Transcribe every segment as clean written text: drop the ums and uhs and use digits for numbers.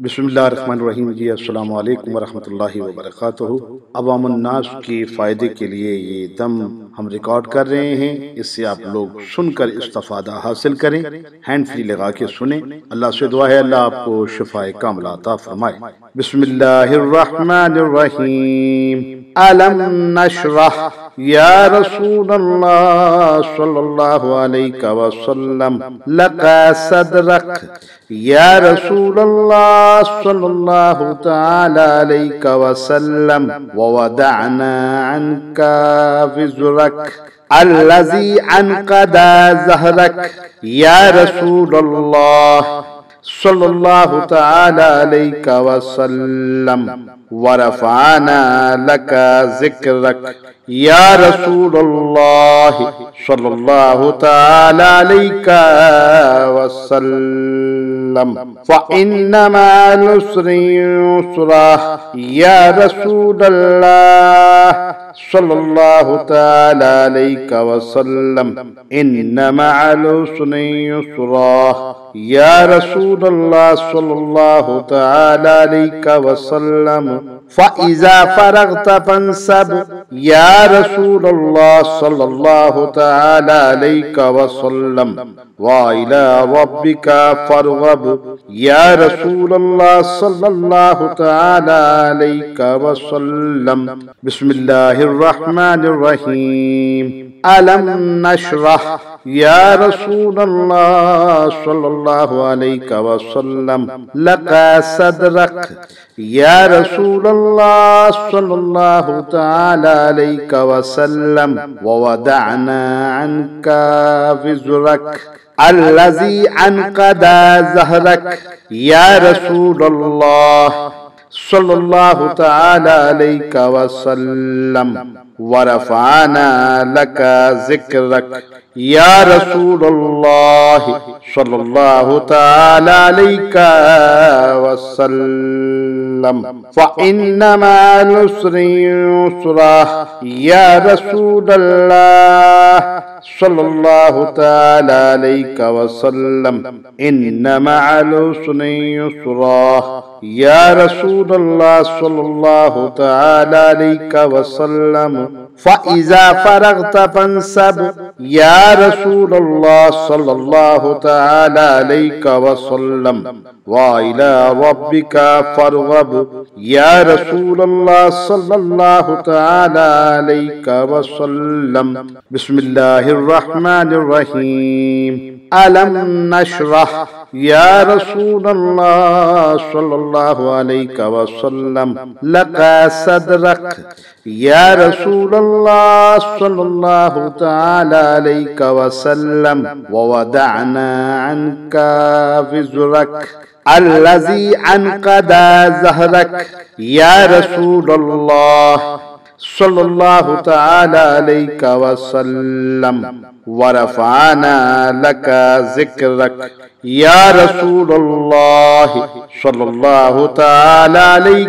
बिस्मिल्लाहिर्रहमानिर्रहीम जी। अस्सलामु अलैकुम वरहमतुल्लाहि वबरकातुहू। अवामुन्नास के फ़ायदे के लिए ये दम हम रिकॉर्ड कर रहे हैं, इससे आप लोग सुनकर इस्तिफ़ादा हासिल करें। हैंड फ्री लगा के सुने। अल्लाह से दुआ है अल्लाह आपको शिफ़ाए कामिला अता फरमाए। बिस्मिल्लाहिर्रहमानिर्रहीम। अलम नशरह या रसूलल्लाह सल्लल्लाहु अलैहि वसल्लम लका सदरक या रसूलल्लाह सल्लल्लाहु तआला अलैहि वसल्लम व वदअना अन्का विज़रक अल्लज़ी अनक़दा ज़हरक या रसूलल्लाह सल्लल्लाहु तआला अलैहि वसल्लम व रफ़अना लका ज़िक्रक या रसूलल्लाह सल्लल्लाहु तआला अलैहि वसल्लम फ़इन्न मअल उसरि युस्रा या रसूलल्लाह सल्लल्लाहु तआला अलैहि वसल्लम इन्न मअल उसरि युस्रा या रसूलल्लाह सल्लल्लाहु तआला अलैहि वसल्लम फ़इज़ा फ़रग़त फ़ंसब या रसूलल्लाह सल्लल्लाहु तआला अलैहि वसल्लम व इला रब्बिका फ़रग़ब या रसूलल्लाह सल्लल्लाहु तआला अलैहि वसल्लम। बिस्मिल्लाहिर्रहमानिर्रहीम। अलम नशरह या रसूलल्लाह सल्लल्लाहु अलैहि वसल्लम लका सदरक या रसूलल्लाह सल्लल्लाहु तआला अलैहि वसल्लम व वदअना अन्का विज़रक अल्लज़ी अनक़दा ज़हरक या रसूलल्लाह सल्लल्लाहु तआला अलैहि वसल्लम व रफ़अना लका ज़िक्रक या रसूलल्लाह सल्लल्लाहु तआला अलैहि वसल्लम फ़इन्न मअल उसरि युस्रा या रसूलल्लाह सल्लल्लाहु तआला अलैहि वसल्लम इन्न मअल उसरि युस्रा या रसूलल्लाह सल्लल्लाहु तआला अलैहि वसल्लम फ़इज़ा फ़रग़त फ़ंसब या रसूलल्लाह सल्लल्लाहु तआला अलैहि वसल्लम व इला रब्बिका फ़रग़ब या रसूलल्लाह सल्लल्लाहु तआला अलैहि वसल्लम। बिस्मिल्लाहिर्रहमानिर्रहीम। अलम नशरह या रसूलल्लाह सल्लल्लाहु अलैहि वसल्लम लका सदरक या रसूलल्लाह सल्लल्लाहु तआला अलैहि वसल्लम व वदअना अन्का विज़रक अल्लज़ी अनक़दा ज़हरक या रसूलल्लाह सल्लल्लाहु तआला अलैहि वसल्लम व रफ़अना लका ज़िक्रक या रसूलल्लाह सल्लल्लाहु तआला अलैहि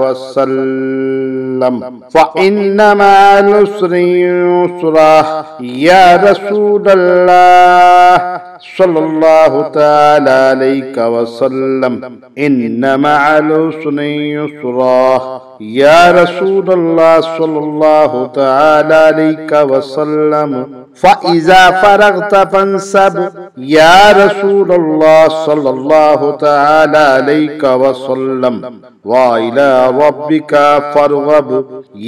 वसल्लम फ़इन्न मअल उसरि युस्रा या रसूलल्लाह सल्लल्लाहु तआला अलैहि वसल्लम इन्न मअल उसरि युस्रा या रसूलल्लाह सल्लल्लाहु तआला अलैहि वसल्लम फ़इज़ा फ़रग़त फ़ंसब या रसूलल्लाह सल्लल्लाहु तआला अलैहि वसल्लम व इला रब्बिका फ़रग़ब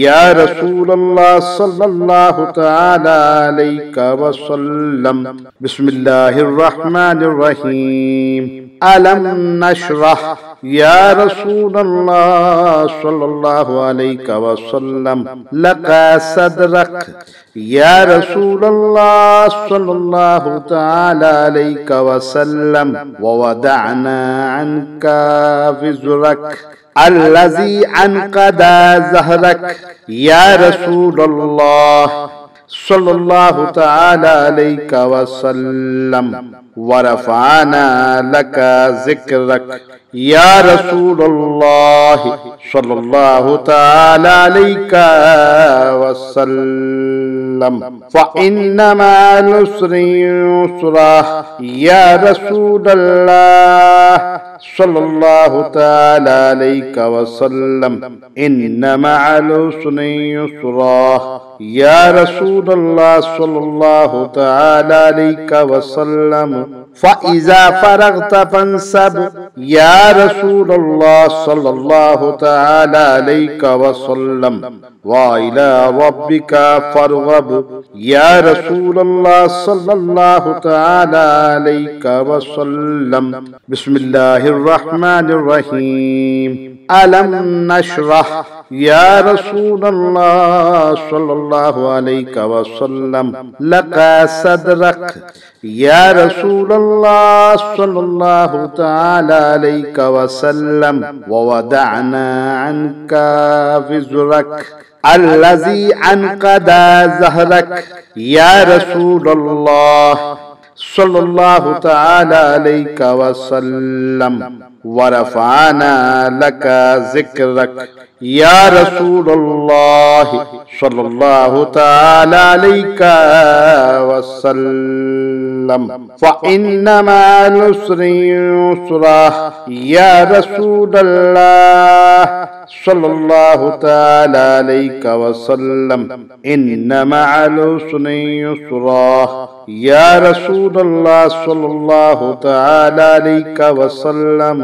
या रसूलल्लाह सल्लल्लाहु तआला अलैहि वसल्लम। बिस्मिल्लाहिर्रहमानिर्रहीम। अलम नशरह या रसूलल्लाह सल्लल्लाहु अलैहि वसल्लम लका सदरक या रसूलल्लाह सल्लल्लाहु तआला अलैहि वसल्लम व वदअना अन्का विज़रक अल्लज़ी अनक़दा ज़हरक या रसूलल्लाह सल्लल्लाहु तआला अलैहि वसल्लम व रफ़अना लका ज़िक्रक या रसूलल्लाह सल्लल्लाहु तआला अलैहि वसल्लम फ़इन्न मअल उसरि युस्रा या रसूलल्लाह सल्लल्लाहु तआला अलैहि वसल्लम, इन्ना मअल उसरि युस्रा। या रसूल अल्लाह सल्लल्लाहु तआला अलैहि वसल्लम, फ़इज़ा फ़रग़त फ़ंसब। या रसूल अल्लाह सल्लल्लाहु तआला अलैहि वसल्लम, व इला रब्बिका फ़रग़ब। या रसूल अल्लाह सल्लल्लाहु तआला अलैहि वसल्लम। बिस्मिल्लाहिर रहमानिर रहीम। अलम नशरह। या रसूल अल्लाह सल्लल्लाहु अलैहि वसल्लम, लका सदरक। या रसूल अल्लाह सल्लल्लाहु तआला अलैहि वसल्लम, व वदअना अन्का विज़रक अल्लज़ी अनक़दा ज़हरक। या रसूल अल्लाह सल्लल्लाहु तआला अलैहि वसल्लम, व रफ़अना लका ज़िक्रक। या रसूल अल्लाह सल्लल्लाहु तआला अलैहि वसल्लम, फ़इन्ना मअल उसरि युस्रा। या रसूल अल्लाह सल्लल्लाहु तआला अलैहि वसल्लम, इन्ना मअल उसरि युस्रा। या रसूल अल्लाह सल्लल्लाहु तआला अलैहि वसल्लम,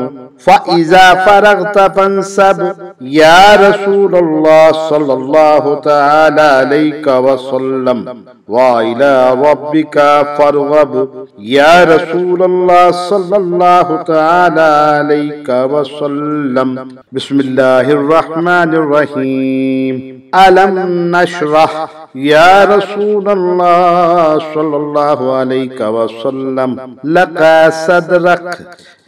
फ़इज़ा फ़रग़त फ़ंसब। या रसूल अल्लाह सल्लल्लाहु तआला अलैहि वसल्लम, व इला रब्बिका फ़रग़ब। या रसूल अल्लाह सल्लल्लाहु तआला अलैहि वसल्लम। बिस्मिल्लाहिर रहमानिर रहीम। अलम नशरह। या रसूल अल्लाह सल्लल्लाहु अलैहि वसल्लम, लका सदरक।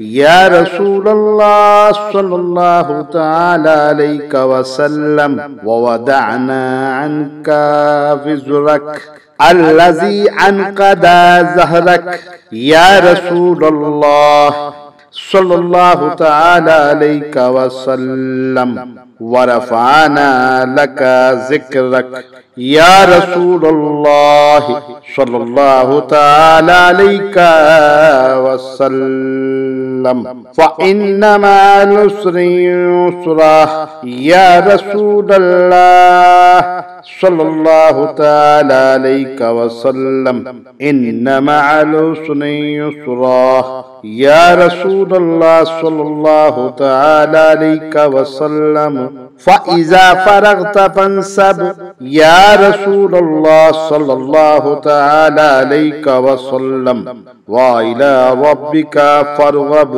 या रसूल अल्लाह सल्लल्लाहु तआला अलैहि वसल्लम, व वदअना अन्का विज़रक अल्लज़ी अनक़दा ज़हरक। या रसूल अल्लाह सल्लल्लाहु तआला अलैहि वसल्लम, व रफ़अना लका ज़िक्रक। या रसूल अल्लाह सल्लल्लाहु तआला अलैहि वसल्लम, फ़इन्ना मअल उसरि युस्रा। या रसूल अल्लाह सल्लल्लाहु तआला अलैहि वसल्लम, इन्ना मअल उसरि युस्रा। या रसूल अल्लाह सल्लल्लाहु तआला अलैहि वसल्लम, फ़इज़ा फ़रग़त फ़ंसब। या रसूल अल्लाह सल्लल्लाहु तआला अलैहि वसल्लम, व इला रब्बिका फ़रग़ब।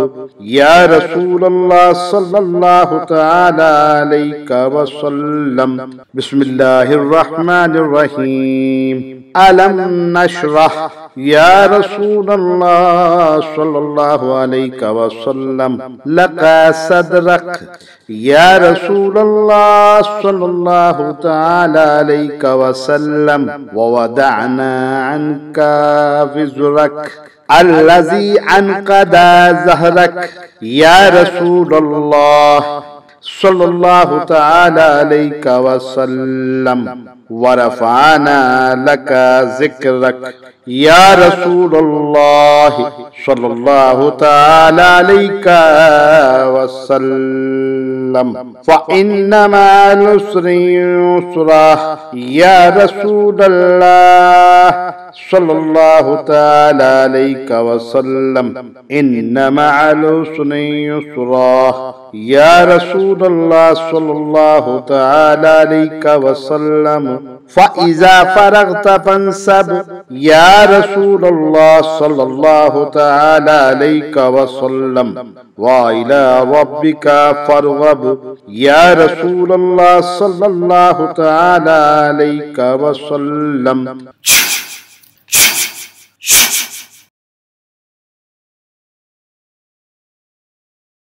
या रसूल अल्लाह सल्लल्लाहु तआला अलैहि वसल्लम। बिस्मिल्लाहिर रहमानिर रहीम। अलम नशरह। या रसूल अल्लाह सल्लल्लाहु अलैहि वसल्लम, लका सदरक। या रसूल अल्लाह सल्लल्लाहु तआला अलैहि वसल्लम, व वदअना अन्का विज़रक अल्लज़ी अनक़दा ज़हरक। या रसूल अल्लाह सल्लल्लाहु तआला अलैहि वसल्लम, व रफ़अना लका ज़िक्रक। या रसूल अल्लाह सल्लल्लाहु तआला अलैहि वसल्लम, फ़इन्ना मअल उसरि युस्रा। या रसूल अल्लाह सल्लल्लाहु तआला अलैहि वसल्लम, इन्ना मअल उसरि युस्रा। या रसूल अल्लाह सल्लल्लाहु तआला अलैहि वसल्लम, फ़इज़ा फ़रग़त फ़ंसब। या रसूल अल्लाह सल्लल्लाहु तआला अलैहि वसल्लम, व इला रब्बिका फ़रग़ब। या रसूल अल्लाह सल्लल्लाहु तआला अलैहि वसल्लम।